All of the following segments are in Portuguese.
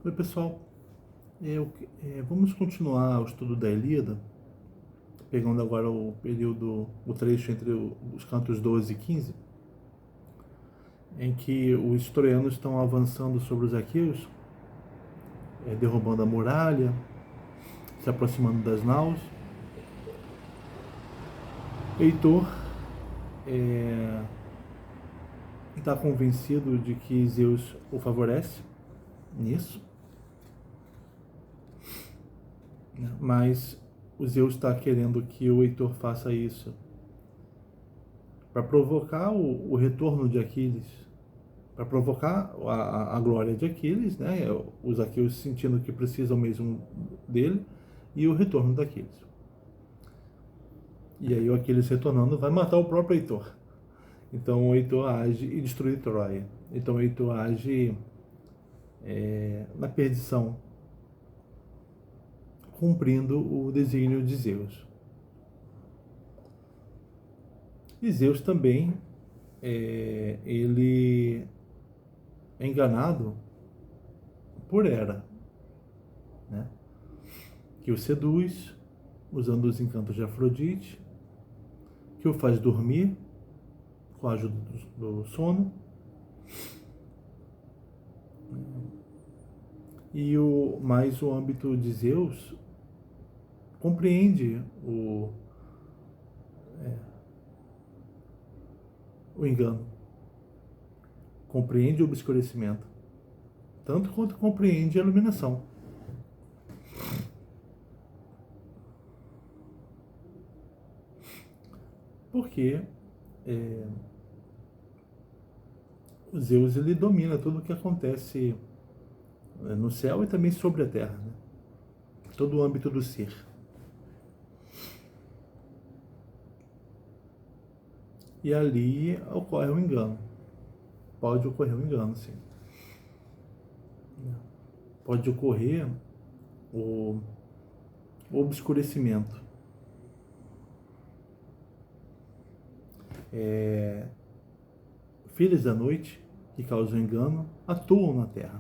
Oi, pessoal. Vamos continuar o estudo da Ilíada, pegando agora o trecho entre os cantos 12 e 15, em que os troianos estão avançando sobre os aqueus, derrubando a muralha, se aproximando das naus. Heitor está convencido de que Zeus o favorece nisso, mas o Zeus está querendo que o Heitor faça isso para provocar o retorno de Aquiles, para provocar a glória de Aquiles, né? Os aqueus sentindo que precisam mesmo dele, e o retorno de Aquiles. E aí o Aquiles retornando vai matar o próprio Heitor. Então o Heitor age e destrói Troia. Então o Heitor age na perdição, cumprindo o desígnio de Zeus. E Zeus também, ele é enganado por Hera, né? Que o seduz, usando os encantos de Afrodite, que o faz dormir com a ajuda do sono. Mas o âmbito de Zeus compreende o engano, compreende o obscurecimento, tanto quanto compreende a iluminação. Porque o Zeus ele domina tudo o que acontece no céu e também sobre a terra, né? Todo o âmbito do ser. E ali ocorre um engano. Pode ocorrer um engano, sim. Pode ocorrer o obscurecimento. Filhas da noite, que causam engano, atuam na terra.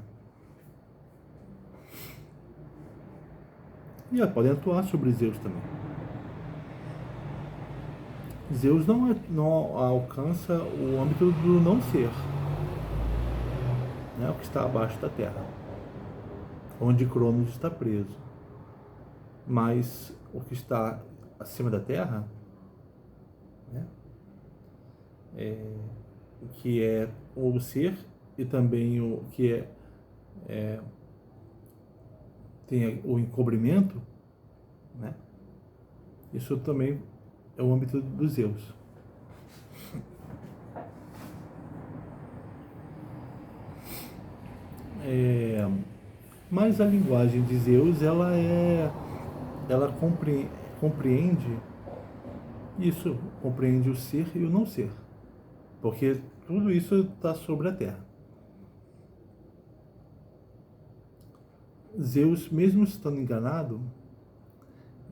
E elas podem atuar sobre Zeus também. Zeus não alcança o âmbito do não ser, né? O que está abaixo da terra, onde Cronos está preso. Mas o que está acima da terra, né? Que é o ser e também o que tem o encobrimento, né? Isso também é o âmbito dos Zeus. Mas a linguagem de Zeus, ela compreende isso, compreende o ser e o não ser, porque tudo isso está sobre a terra. Zeus, mesmo estando enganado,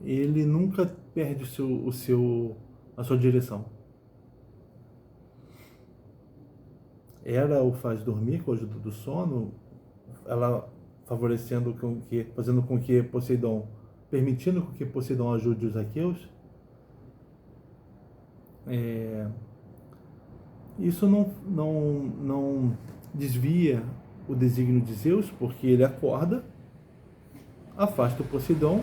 ele nunca perde a sua direção. Hera o faz dormir com a ajuda do sono, ela fazendo com que Poseidon, permitindo que Poseidon ajude os aqueus. Isso não desvia o desígnio de Zeus, porque ele acorda, afasta o Poseidon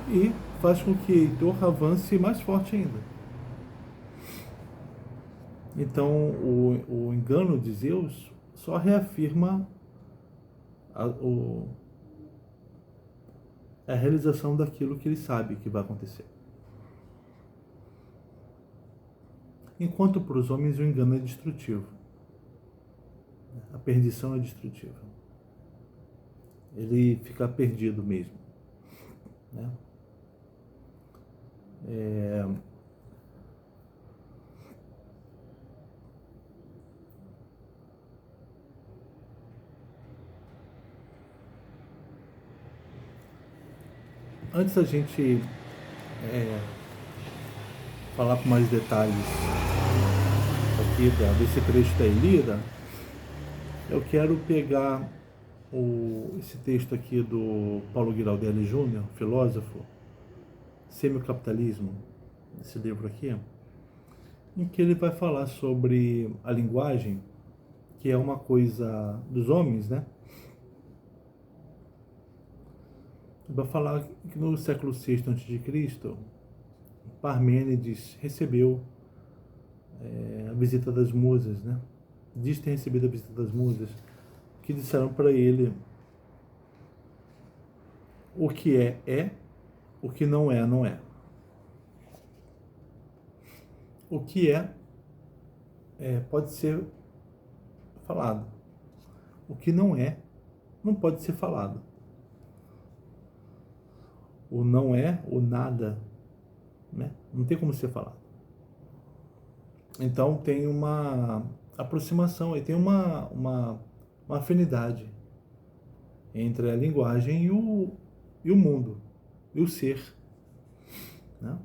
e faz com que Heitor avance mais forte ainda. Então o engano de Zeus só reafirma a realização daquilo que ele sabe que vai acontecer. Enquanto para os homens o engano é destrutivo. A perdição é destrutiva. Ele fica perdido mesmo, né? Antes da gente falar com mais detalhes aqui desse trecho da Ilíada, eu quero pegar esse texto aqui do Paulo Giraldelli Júnior, filósofo, Semiocapitalismo, esse livro aqui, em que ele vai falar sobre a linguagem, que é uma coisa dos homens, né? Vai falar que no século VI a.C., Parmênides recebeu a visita das musas, né? Diz ter recebido a visita das musas, que disseram para ele: o que é, o que não é, não é. O que pode ser falado. O que não é, não pode ser falado. O não é, o nada, né? Não tem como ser falado. Então tem uma aproximação, e tem uma afinidade entre a linguagem e o mundo, e o ser, né?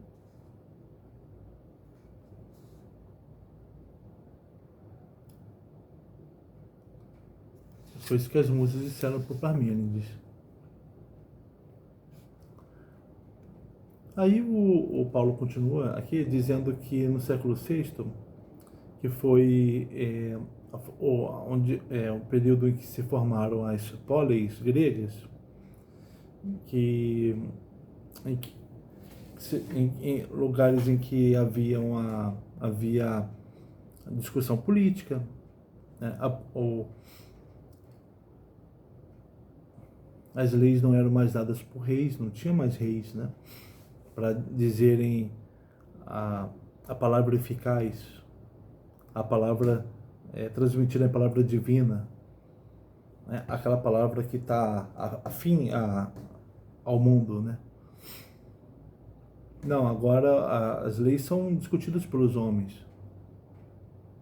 Foi isso que as musas disseram para Parmênides. Aí o Paulo continua aqui dizendo que no século VI, que foi o período em que se formaram as póleis gregas, em lugares em que havia discussão política, né? As leis não eram mais dadas por reis, não tinha mais reis, né? Para dizerem a palavra eficaz, a palavra transmitir a palavra divina, né? Aquela palavra que está afim ao mundo, né? Não, agora as leis são discutidas pelos homens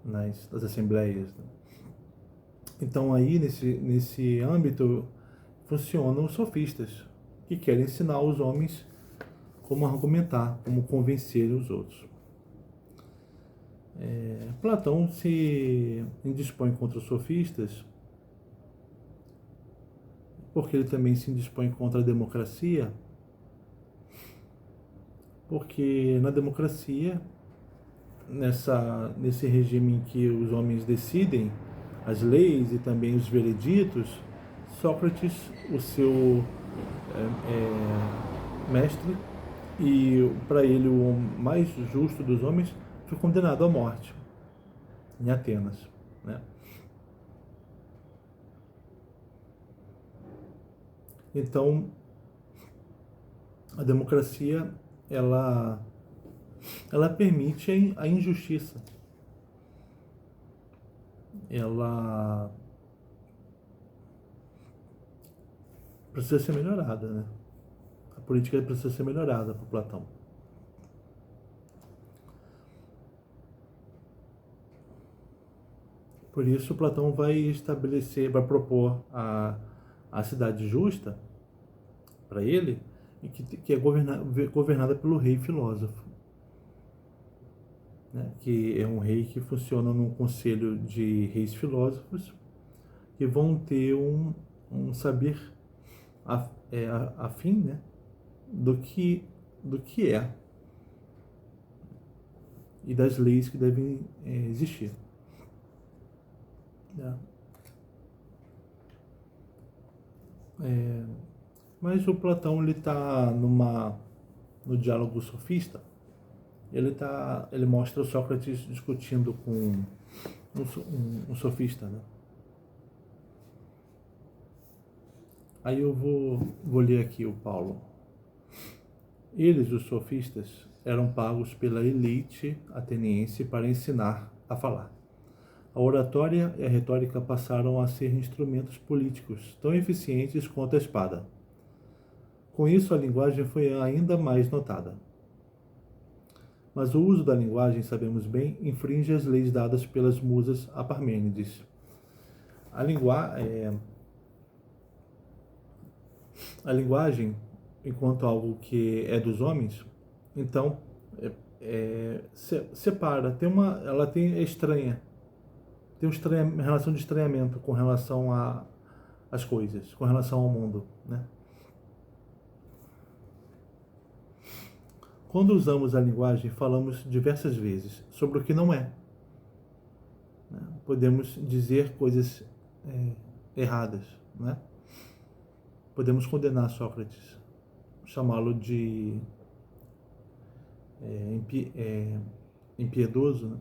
nas assembleias, né? Então aí nesse âmbito funcionam os sofistas, que querem ensinar os homens como argumentar, como convencer os outros. Platão se indispõe contra os sofistas porque ele também se indispõe contra a democracia, porque na democracia, nesse regime em que os homens decidem as leis e também os vereditos, Sócrates, o seu mestre, e para ele o mais justo dos homens, foi condenado à morte em Atenas, né? Então a democracia ela permite a injustiça, ela precisa ser melhorada, né? A política precisa ser melhorada por Platão. Por isso Platão vai propor a cidade justa para ele, e que é governada pelo rei filósofo, né? Que é um rei que funciona num conselho de reis filósofos que vão ter um saber afim, né? do que é e das leis que devem existir. Mas o Platão ele está no diálogo sofista, ele mostra o Sócrates discutindo com um sofista, né? Aí eu vou ler aqui o Paulo. Eles, os sofistas, eram pagos pela elite ateniense para ensinar a falar. A oratória e a retórica passaram a ser instrumentos políticos tão eficientes quanto a espada. Com isso, a linguagem foi ainda mais notada. Mas o uso da linguagem, sabemos bem, infringe as leis dadas pelas musas a Parmênides. A linguagem, enquanto algo que é dos homens, então separa, é estranha, tem uma relação de estranhamento com relação as coisas, com relação ao mundo, né? Quando usamos a linguagem, falamos diversas vezes sobre o que não é. Né? Podemos dizer coisas erradas, né? Podemos condenar Sócrates, chamá-lo de impiedoso, né?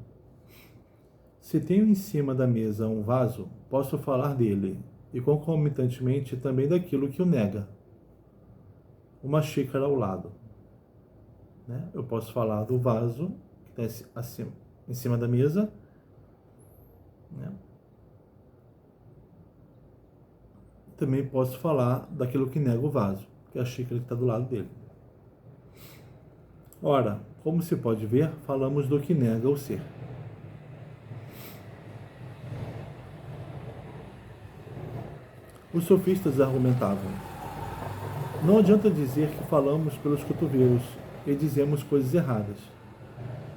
Se tenho em cima da mesa um vaso, posso falar dele, e concomitantemente também daquilo que o nega. Uma xícara ao lado. Né? Eu posso falar do vaso que está em cima da mesa, né? Também posso falar daquilo que nega o vaso, que é a xícara que está do lado dele. Ora, como se pode ver, falamos do que nega o ser. Os sofistas argumentavam: não adianta dizer que falamos pelos cotovelos e dizemos coisas erradas.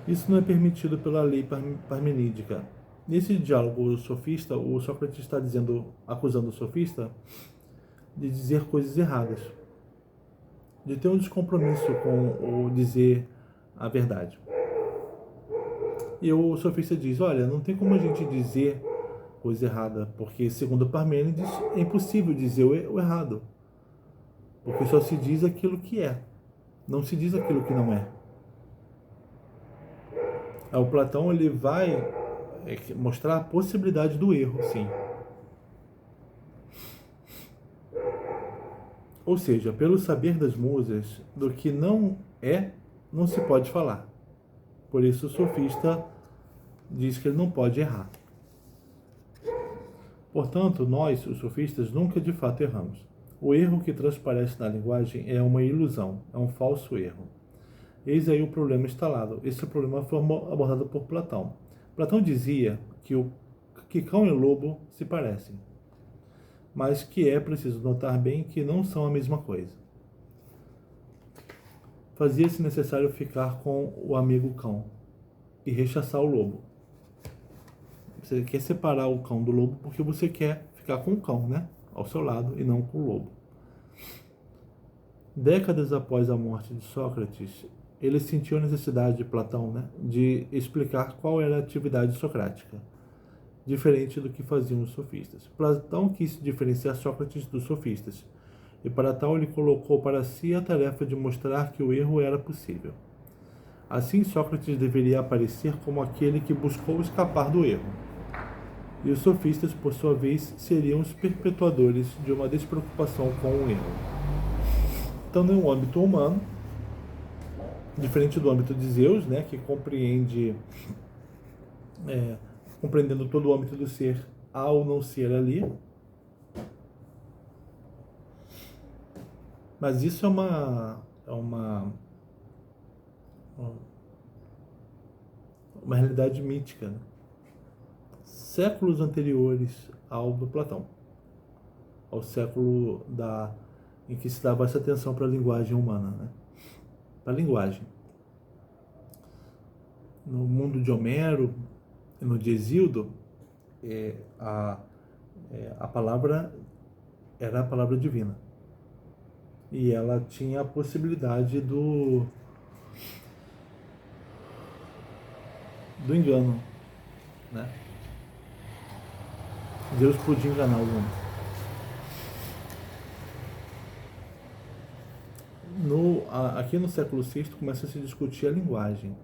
Isso não é permitido pela lei parmenídica. Nesse diálogo sofista, o Sócrates está acusando o sofista de dizer coisas erradas, de ter um descompromisso com o dizer a verdade. E o sofista diz: olha, não tem como a gente dizer coisa errada, porque segundo Parmênides é impossível dizer o errado, porque só se diz aquilo que é, não se diz aquilo que não é. O Platão ele vai mostrar a possibilidade do erro, sim. Ou seja, pelo saber das musas, do que não é, não se pode falar. Por isso o sofista diz que ele não pode errar. Portanto, nós, os sofistas, nunca de fato erramos. O erro que transparece na linguagem é uma ilusão, é um falso erro. Eis aí o problema instalado. Esse problema foi abordado por Platão. Platão dizia que cão e lobo se parecem, mas que é preciso notar bem que não são a mesma coisa. Fazia-se necessário ficar com o amigo cão e rechaçar o lobo. Você quer separar o cão do lobo porque você quer ficar com o cão, né? Ao seu lado e não com o lobo. Décadas após a morte de Sócrates, ele sentiu a necessidade de Platão, né, de explicar qual era a atividade socrática, diferente do que faziam os sofistas. Platão quis diferenciar Sócrates dos sofistas, e para tal ele colocou para si a tarefa de mostrar que o erro era possível. Assim, Sócrates deveria aparecer como aquele que buscou escapar do erro, e os sofistas, por sua vez, seriam os perpetuadores de uma despreocupação com o erro. Então, no âmbito humano, diferente do âmbito de Zeus, né, que compreendendo todo o âmbito do ser ao não ser ali. Mas isso é uma realidade mítica, né? Séculos anteriores ao do Platão, ao século em que se dava essa atenção para a linguagem humana, né? Para a linguagem. No mundo de Homero e no de Hesíodo, a palavra era a palavra divina. E ela tinha a possibilidade do engano, né? Deus podia enganar o homem. Aqui no século VI começa a se discutir a linguagem.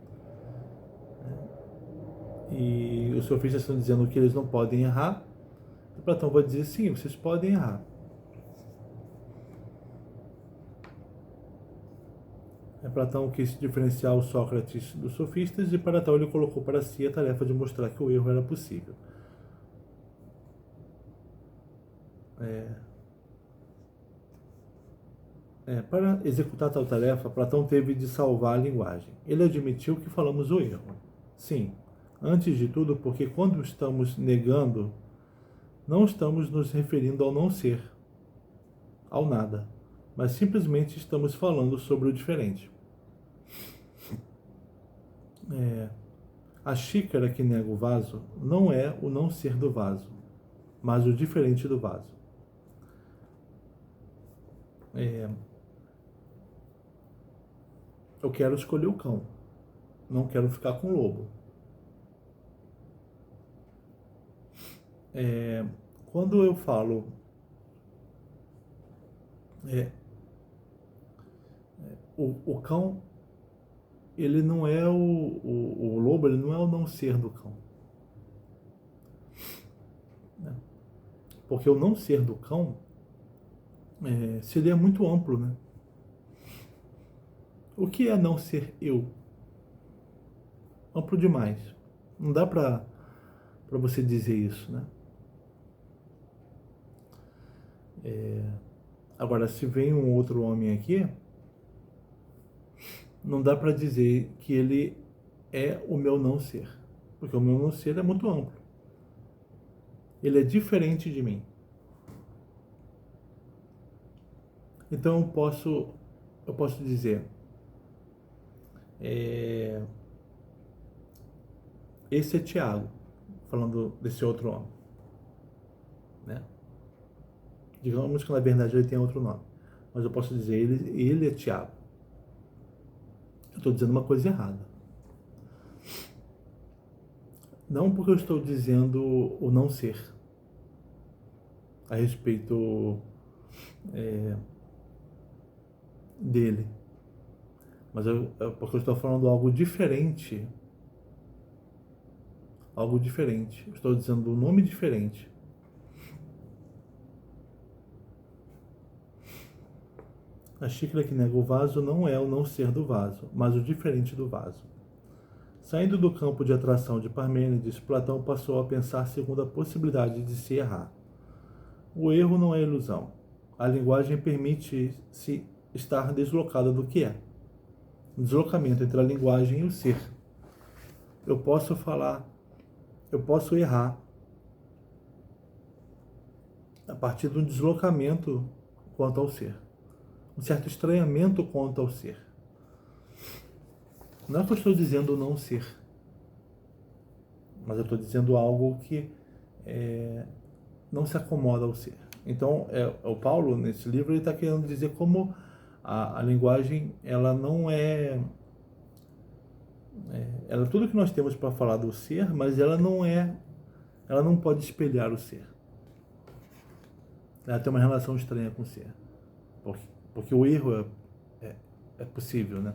E os sofistas estão dizendo que eles não podem errar. E Platão vai dizer: sim, vocês podem errar. Platão quis diferenciar o Sócrates dos sofistas e para tal ele colocou para si a tarefa de mostrar que o erro era possível. Para executar tal tarefa, Platão teve de salvar a linguagem. Ele admitiu que falamos o erro. Sim, antes de tudo, porque quando estamos negando, não estamos nos referindo ao não ser, ao nada, mas simplesmente estamos falando sobre o diferente. A xícara que nega o vaso não é o não ser do vaso, mas o diferente do vaso. Eu quero escolher o cão, não quero ficar com o lobo. Quando eu falo o cão, ele não é o lobo, ele não é o não ser do cão, né? Porque o não ser do cão seria muito amplo, né? O que é não ser eu? Amplo demais. Não dá para você dizer isso, né? Agora, se vem um outro homem aqui, não dá para dizer que ele é o meu não ser, porque o meu não ser é muito amplo. Ele é diferente de mim. Então eu posso dizer, esse é Tiago, falando desse outro homem, né? Digamos que na verdade ele tem outro nome, mas eu posso dizer ele é Tiago. Eu estou dizendo uma coisa errada. Não porque eu estou dizendo o não ser a respeito dele, mas porque eu estou falando algo diferente. Algo diferente. Eu estou dizendo um nome diferente. A xícara que nega o vaso não é o não ser do vaso, mas o diferente do vaso. Saindo do campo de atração de Parmênides, Platão passou a pensar segundo a possibilidade de se errar. O erro não é ilusão. A linguagem permite-se estar deslocada do que é. Um deslocamento entre a linguagem e o ser. Eu posso errar a partir de um deslocamento quanto ao ser. Um certo estranhamento quanto ao ser. Não é que eu estou dizendo não ser, mas eu estou dizendo algo que não se acomoda ao ser. Então, o Paulo, nesse livro, ele está querendo dizer como a linguagem, ela não ela é tudo que nós temos para falar do ser, mas ela não pode espelhar o ser. Ela tem uma relação estranha com o ser. Porque o erro é possível, né?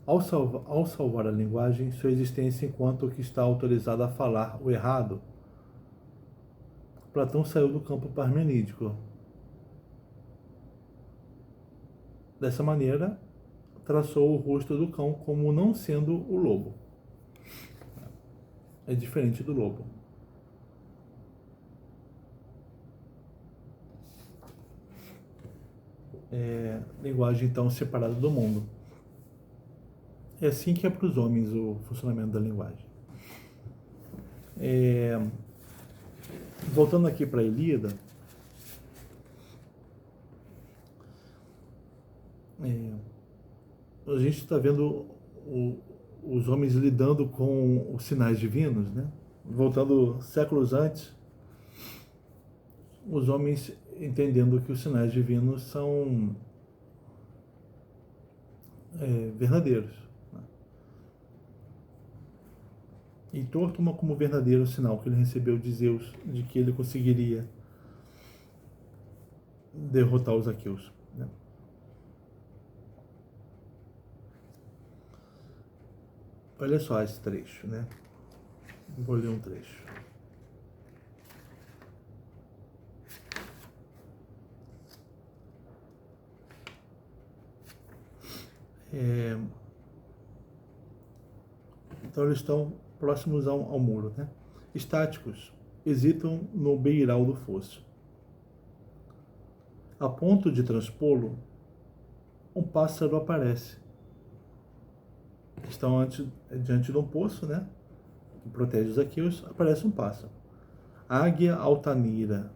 Ao salvar a linguagem, sua existência enquanto que está autorizado a falar o errado, Platão saiu do campo parmenídico. Dessa maneira, traçou o rosto do cão como não sendo o lobo. É diferente do lobo. Linguagem, então, separada do mundo. É assim que é para os homens o funcionamento da linguagem. Voltando aqui para a Ilíada, a gente está vendo os homens lidando com os sinais divinos, né? Voltando séculos antes, os homens entendendo que os sinais divinos são verdadeiros. Né? Heitor toma como verdadeiro o sinal que ele recebeu de Zeus, de que ele conseguiria derrotar os aqueus. Né? Olha só esse trecho, né? Vou ler um trecho. Então eles estão próximos ao muro, né? Estáticos, hesitam no beiral do fosso. A ponto de transpô-lo, um pássaro aparece. Estão diante de um poço, né? Que protege os aqueus, aparece um pássaro. Águia altanira,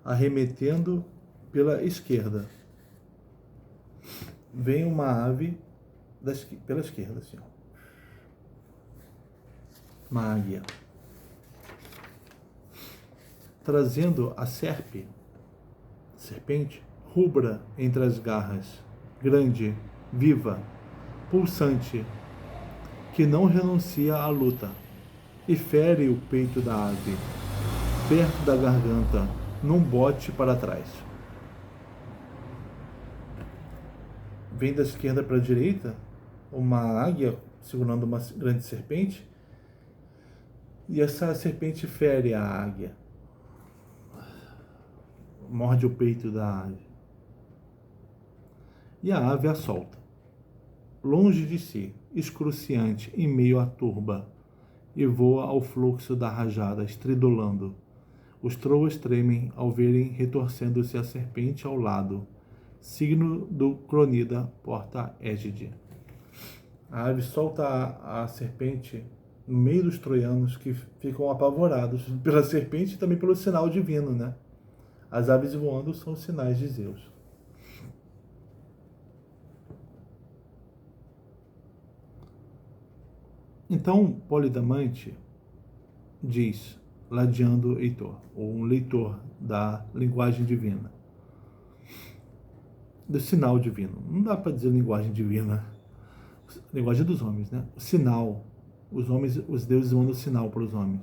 arremetendo pela esquerda. Vem uma ave pela esquerda, assim, ó. Uma águia. trazendo a serpente, rubra entre as garras, grande, viva, pulsante, que não renuncia à luta, e fere o peito da ave, perto da garganta, num bote para trás. Vem da esquerda para a direita uma águia segurando uma grande serpente, e essa serpente fere a águia, morde o peito da ave, e a ave a solta, longe de si, excruciante em meio à turba, e voa ao fluxo da rajada, estridulando. Os troas tremem ao verem retorcendo-se a serpente ao lado, signo do cronida porta-égide. A ave solta a serpente no meio dos troianos, que ficam apavorados pela serpente e também pelo sinal divino, né? As aves voando são sinais de Zeus. Então, Polidamante diz, ladeando Heitor, ou um leitor da linguagem divina, do sinal divino. Não dá para dizer linguagem divina, linguagem dos homens, né? O sinal. Os homens, os deuses mandam sinal para os homens.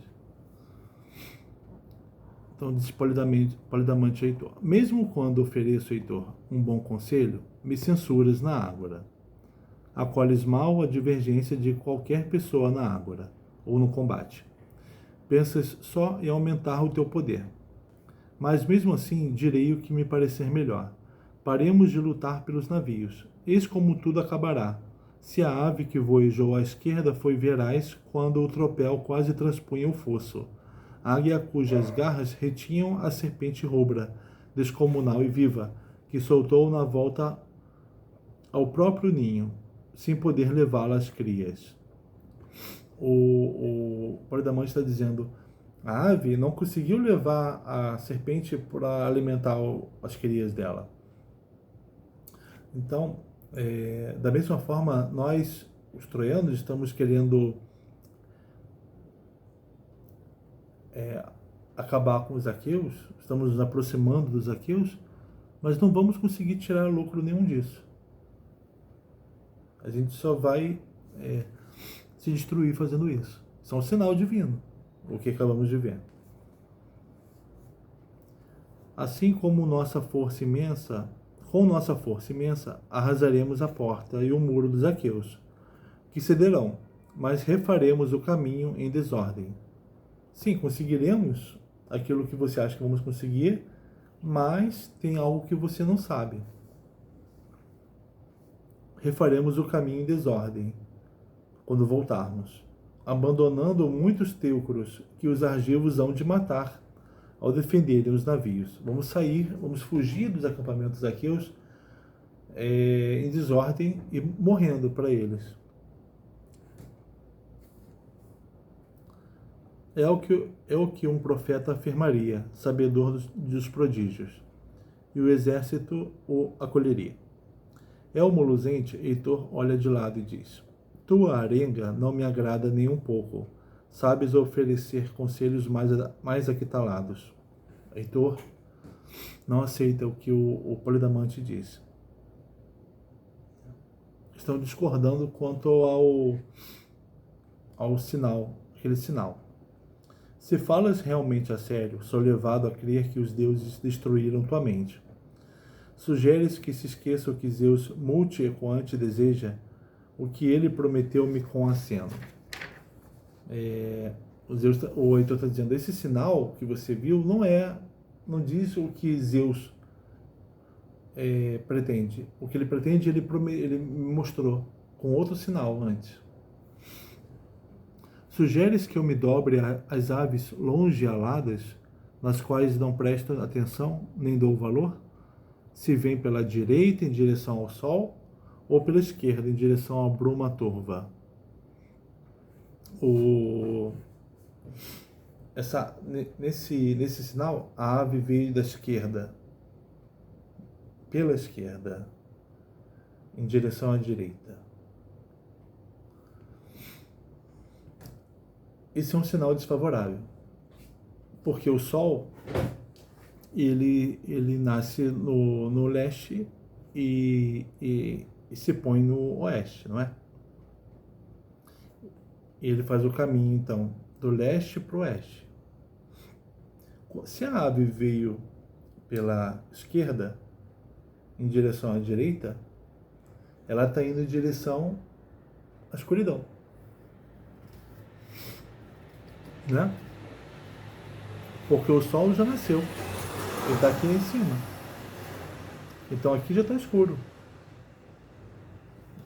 Então diz Polidamante a Heitor: mesmo quando ofereço, Heitor, um bom conselho, me censuras na ágora. Acolhes mal a divergência de qualquer pessoa na ágora ou no combate. Pensas só em aumentar o teu poder. Mas mesmo assim direi o que me parecer melhor. Paremos de lutar pelos navios. Eis como tudo acabará. Se a ave que voejou à esquerda foi veraz quando o tropel quase transpunha o fosso. A águia cujas garras retinham a serpente rubra, descomunal e viva, que soltou na volta ao próprio ninho, sem poder levá-la às crias. O Polidamante está dizendo: a ave não conseguiu levar a serpente para alimentar as crias dela. Então, da mesma forma, nós, os troianos, estamos querendo acabar com os aqueus, estamos nos aproximando dos aqueus, mas não vamos conseguir tirar lucro nenhum disso. A gente só vai se destruir fazendo isso. Isso é um sinal divino, o que acabamos de ver. Assim como com nossa força imensa, arrasaremos a porta e o muro dos aqueus, que cederão, mas refaremos o caminho em desordem. Sim, conseguiremos aquilo que você acha que vamos conseguir, mas tem algo que você não sabe. Refaremos o caminho em desordem quando voltarmos, abandonando muitos teucros que os argivos hão de matar ao defenderem os navios. Vamos sair, vamos fugir dos acampamentos aqueus em desordem e morrendo para eles. É o que um profeta afirmaria, sabedor dos prodígios, e o exército o acolheria. Elmo luzente, Heitor olha de lado e diz: tua arenga não me agrada nem um pouco. Sabes oferecer conselhos mais aquitalados. Heitor não aceita o que o Polidamante diz. Estão discordando quanto ao sinal, aquele sinal. Se falas realmente a sério, sou levado a crer que os deuses destruíram tua mente. Sugeres que se esqueça o que Zeus multi-ecoante deseja, o que ele prometeu-me com aceno. O Heitor está dizendo: esse sinal que você viu não diz o que Zeus pretende. O que ele pretende, ele me mostrou com outro sinal antes. Sugeres que eu me dobre às aves longe aladas, nas quais não presto atenção nem dou valor? Se vem pela direita em direção ao sol, ou pela esquerda em direção à bruma turva. Nesse sinal, a ave veio da esquerda, pela esquerda, em direção à direita. Esse é um sinal desfavorável. Porque o Sol, ele nasce no leste e se põe no oeste, não é? Ele faz o caminho, então, do leste para o oeste. Se a ave veio pela esquerda, em direção à direita, ela está indo em direção à escuridão, né? Porque o Sol já nasceu, ele está aqui em cima. Então aqui já está escuro,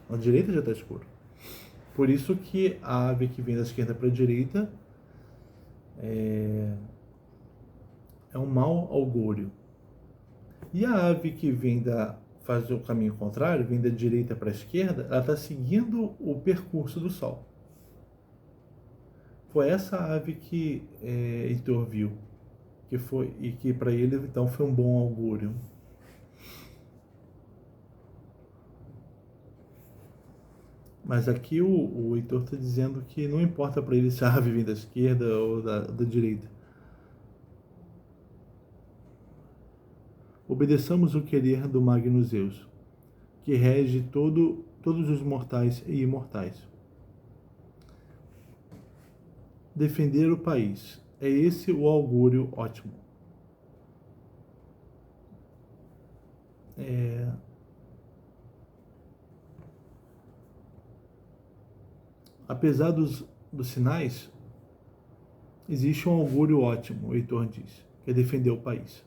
à direita já está escuro. Por isso que a ave que vem da esquerda para a direita é um mau augúrio. E a ave que faz o caminho contrário, vem da direita para a esquerda, ela está seguindo o percurso do Sol. Foi essa ave que Heitor viu, e que para ele então foi um bom augúrio. Mas aqui o Heitor está dizendo que não importa para ele se a ave vem da esquerda ou da direita. Obedeçamos o querer do Magno Zeus, que rege todos os mortais e imortais. Defender o país. É esse o augúrio ótimo. Apesar dos sinais, existe um augúrio ótimo, o Heitor diz, que é defender o país.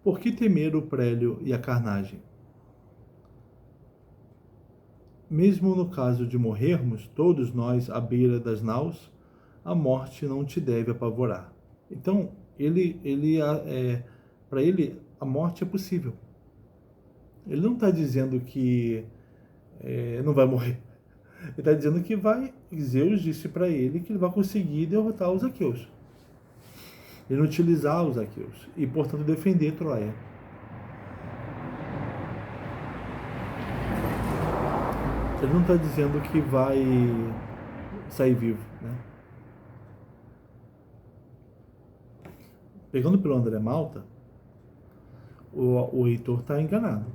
Por que temer o prélio e a carnagem? Mesmo no caso de morrermos, todos nós à beira das naus, a morte não te deve apavorar. Então, para ele, a morte é possível. Ele não está dizendo que não vai morrer. Ele está dizendo que Zeus disse para ele que ele vai conseguir derrotar os aqueus. Ele utilizar os aqueus e, portanto, defender Troia. Ele não está dizendo que vai sair vivo, né? Pegando pelo André Malta, o Heitor está enganado.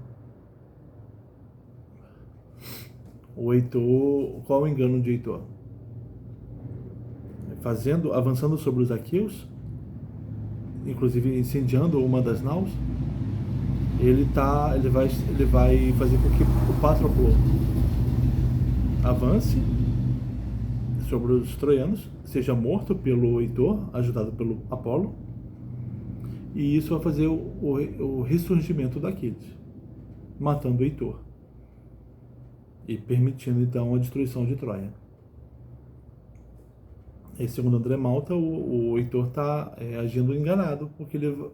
O Heitor, qual o engano de Heitor? Avançando sobre os aqueus, inclusive incendiando uma das naus, ele vai fazer com que o Patroclo avance sobre os troianos, seja morto pelo Heitor, ajudado pelo Apolo, e isso vai fazer o ressurgimento da Aquiles, matando o Heitor e permitindo então a destruição de Troia. E segundo André Malta, o Heitor está agindo enganado, porque ele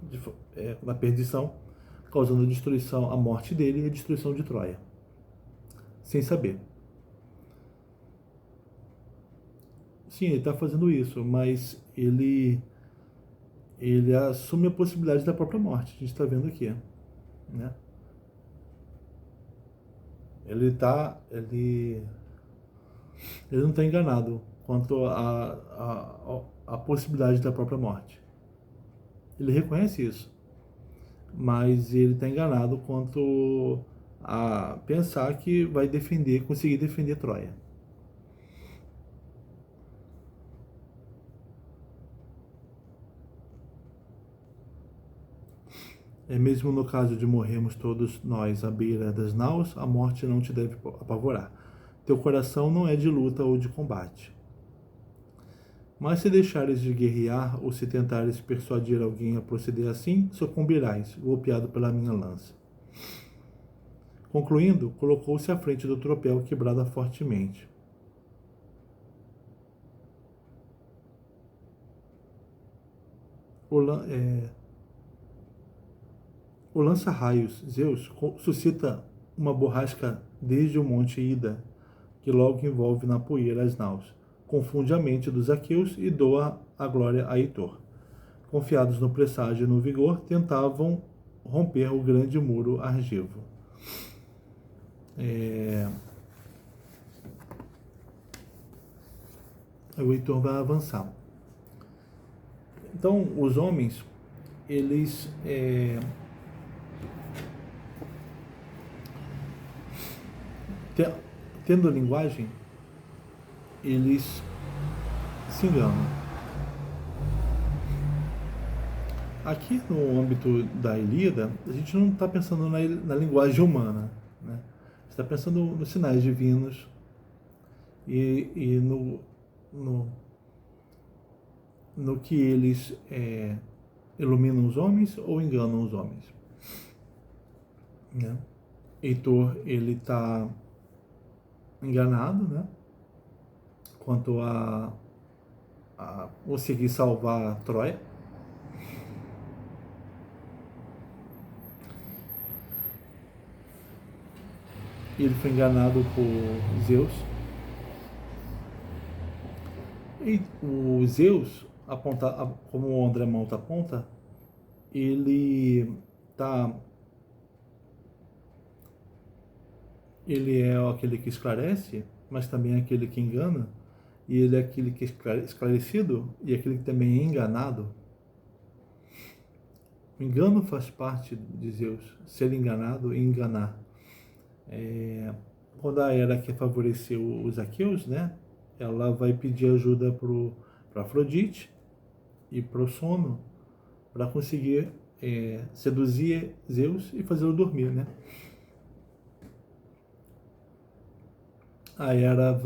na perdição, causando a destruição, a morte dele e a destruição de Troia, sem saber. Sim, ele está fazendo isso, mas ele assume a possibilidade da própria morte. A gente está vendo aqui, né? Ele não está enganado quanto a possibilidade da própria morte. Ele reconhece isso, mas ele está enganado quanto a pensar que vai conseguir defender Troia. Mesmo no caso de morrermos todos nós à beira das naus, a morte não te deve apavorar. Teu coração não é de luta ou de combate. Mas se deixares de guerrear ou se tentares persuadir alguém a proceder assim, sucumbirás, golpeado pela minha lança. Concluindo, colocou-se à frente do tropel que brada fortemente. O lança-raios, Zeus, suscita uma borrasca desde o monte Ida, que logo envolve na poeira as naus, confunde a mente dos aqueus e doa a glória a Heitor. Confiados no presságio e no vigor, tentavam romper o grande muro argivo. O Heitor vai avançar. Então, os homens, eles tendo linguagem, eles se enganam. Aqui no âmbito da Ilíada, a gente não está pensando na linguagem humana, né? Está pensando nos sinais divinos e no que eles iluminam os homens ou enganam os homens, né? Heitor, ele está enganado, né? Quanto a conseguir salvar Troia. Ele foi enganado por Zeus. E o Zeus, como o André Malta aponta, ele é aquele que esclarece, mas também é aquele que engana, e ele é aquele que é esclarecido e aquele que também é enganado. O engano faz parte de Zeus, ser enganado e enganar. Quando a Hera quer favorecer os aqueus, né, ela vai pedir ajuda para Afrodite e para o Sono para conseguir seduzir Zeus e fazê-lo dormir, né? A Hera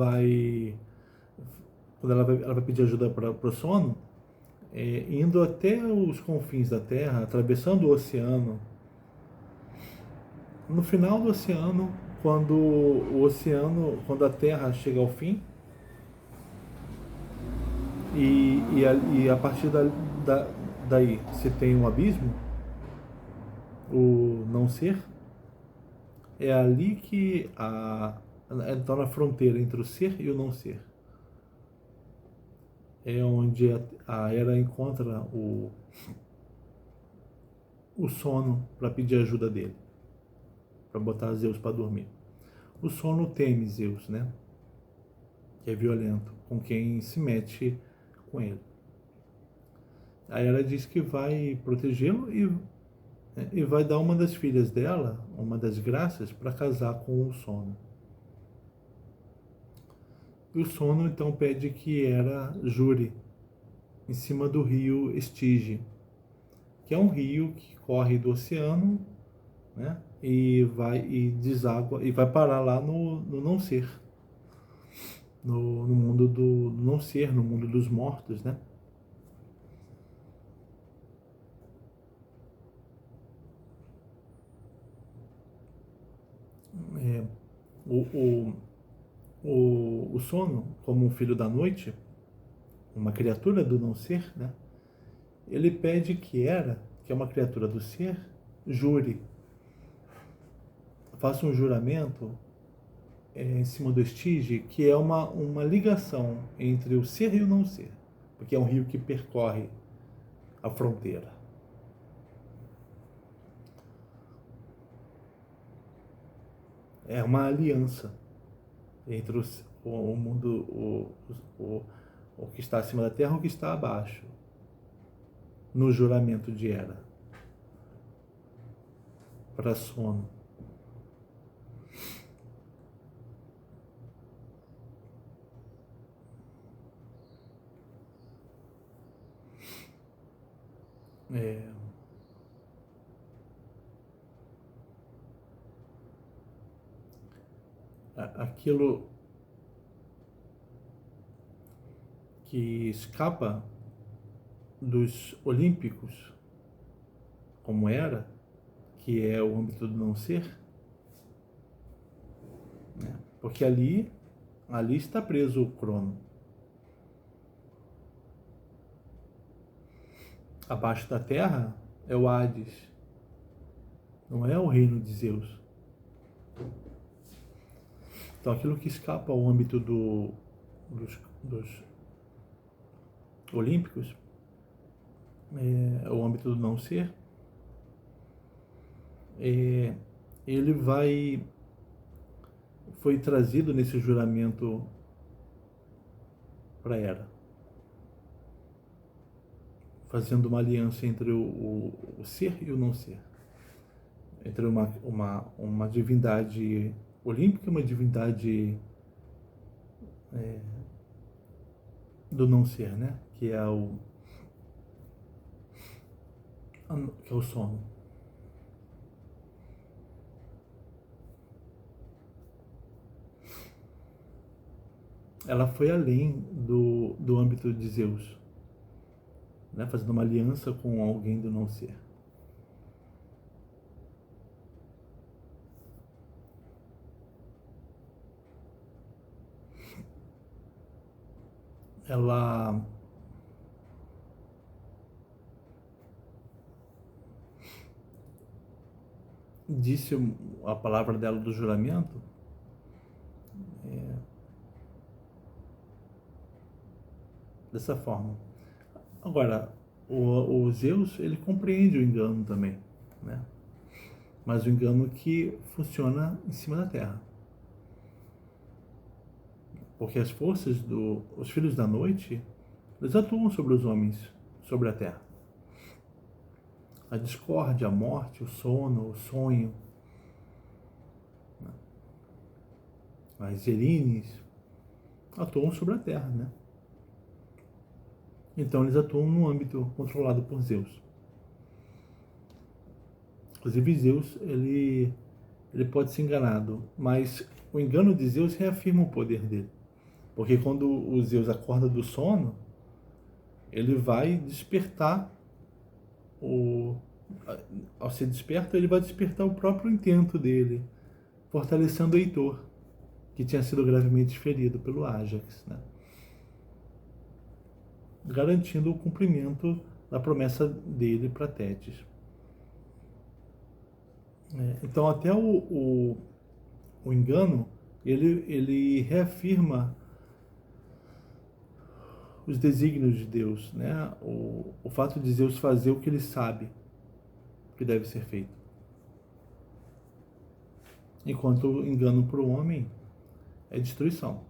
quando ela vai pedir ajuda para o Sono, indo até os confins da Terra, atravessando o oceano. No final do oceano, quando a Terra chega ao fim, e a partir daí se tem um abismo, o não ser, é ali que então na fronteira entre o ser e o não ser. É onde a Hera encontra o Sono para pedir ajuda dele, para botar Zeus para dormir. O Sono teme Zeus, né? Que é violento com quem se mete com ele. A Hera diz que vai protegê-lo e vai dar uma das filhas dela, uma das graças, para casar com o Sono. E o Sono então pede que Hera jure em cima do rio Estige, que é um rio que corre do oceano, né? E deságua e vai parar lá no não ser, no mundo do não ser, no mundo dos mortos, né? O Sono, como um filho da noite, uma criatura do não ser, né? Ele pede que Hera, que é uma criatura do ser, jure, faça um juramento em cima do Estige, que é uma ligação entre o ser e o não ser, porque é um rio que percorre a fronteira. É uma aliança entre o mundo, o que está acima da terra e o que está abaixo, no juramento de Hera para Sono. Aquilo que escapa dos olímpicos, como Hera, que é o âmbito do não ser, né? Porque ali está preso o Crono. Abaixo da terra é o Hades, não é o reino de Zeus. Então aquilo que escapa ao âmbito dos olímpicos, o âmbito do não ser, ele foi trazido nesse juramento para Hera. fazendo uma aliança entre o ser e o não ser, entre uma divindade olímpica e uma divindade do não ser, né? Que é o sono. Ela foi além do âmbito de Zeus, né? Fazendo uma aliança com alguém do não ser. Ela disse a palavra dela do juramento dessa forma. Agora, o Zeus, ele compreende o engano também, né? Mas o engano que funciona em cima da Terra. Porque as forças os filhos da noite, eles atuam sobre os homens, sobre a Terra. A discórdia, a morte, o sono, o sonho, né? As Erines atuam sobre a Terra, né? Então eles atuam num âmbito controlado por Zeus. Inclusive Zeus, ele pode ser enganado, mas o engano de Zeus reafirma o poder dele. Porque quando o Zeus acorda do sono, ele vai despertar ao ser desperto, ele vai despertar o próprio intento dele, fortalecendo Heitor, que tinha sido gravemente ferido pelo Ájax, né? Garantindo o cumprimento da promessa dele para Tétis. Então até o engano, ele reafirma os desígnios de Deus, né? O fato de Zeus fazer o que ele sabe que deve ser feito. Enquanto o engano para o homem é destruição.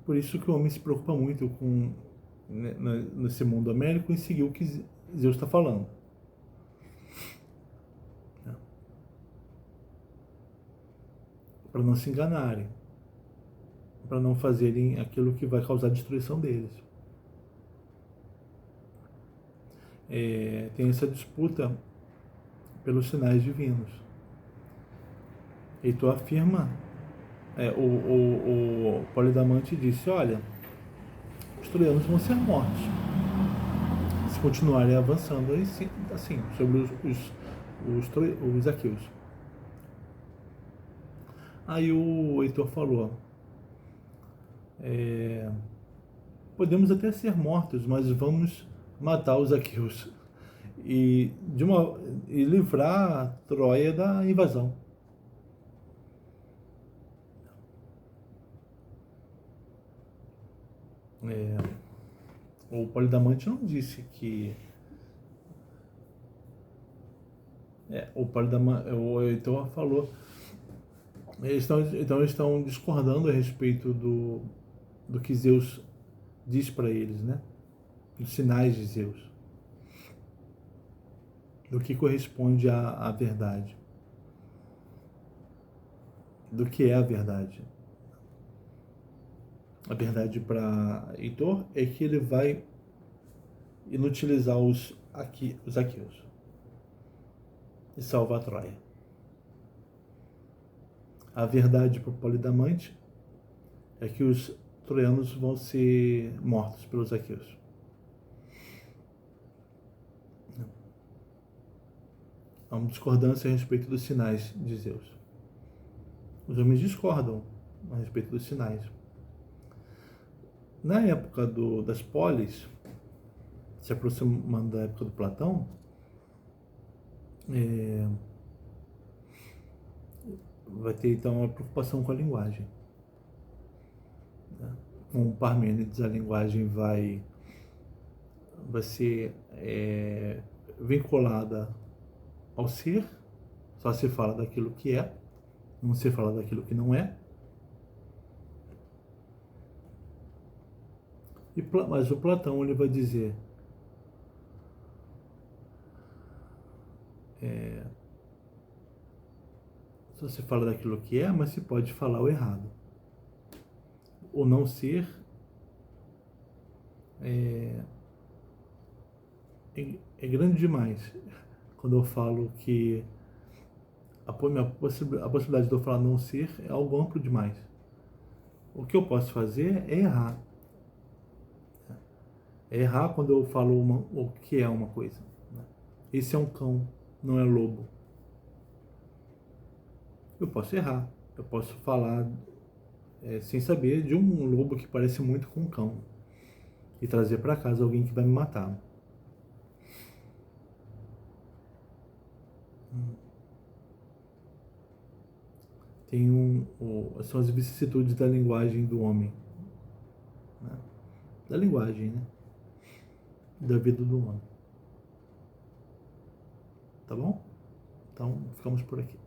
Por isso que o homem se preocupa muito com, né, nesse mundo américo, em seguir o que Zeus está falando. Para não se enganarem. Para não fazerem aquilo que vai causar a destruição deles. Tem essa disputa pelos sinais divinos. Heitor afirma, o Polidamante disse, olha, os troianos vão ser mortos se continuarem avançando assim sobre os aqueus. Aí o Heitor falou, podemos até ser mortos, mas vamos matar os aqueus e livrar a Troia da invasão. O Polidamante não disse que o Heitor falou. Eles estão discordando a respeito do que Zeus diz para eles, né? Dos sinais de Zeus, do que corresponde à verdade, do que é a verdade. A verdade para Heitor é que ele vai inutilizar os aqueus e salvar Troia. A verdade para o Polidamante é que os troianos vão ser mortos pelos aqueus. Há uma discordância a respeito dos sinais de Zeus. Os homens discordam a respeito dos sinais. Na época das polis, se aproximando da época do Platão, vai ter então uma preocupação com a linguagem. Com o Parmênides, a linguagem vai ser vinculada ao ser, só se fala daquilo que é, não se fala daquilo que não é. Mas o Platão ele vai dizer, se você fala daquilo que é, mas se pode falar o errado. O não ser é, é grande demais. Quando eu falo que a possibilidade de eu falar não ser é algo amplo demais. O que eu posso fazer é errar. É errar quando eu falo o que é uma coisa. Esse é um cão, não é lobo. Eu posso errar. Eu posso falar sem saber de um lobo que parece muito com um cão e trazer para casa alguém que vai me matar. Tem são as vicissitudes da linguagem do homem, né? Da linguagem, né? Da vida do homem. Tá bom? Então ficamos por aqui.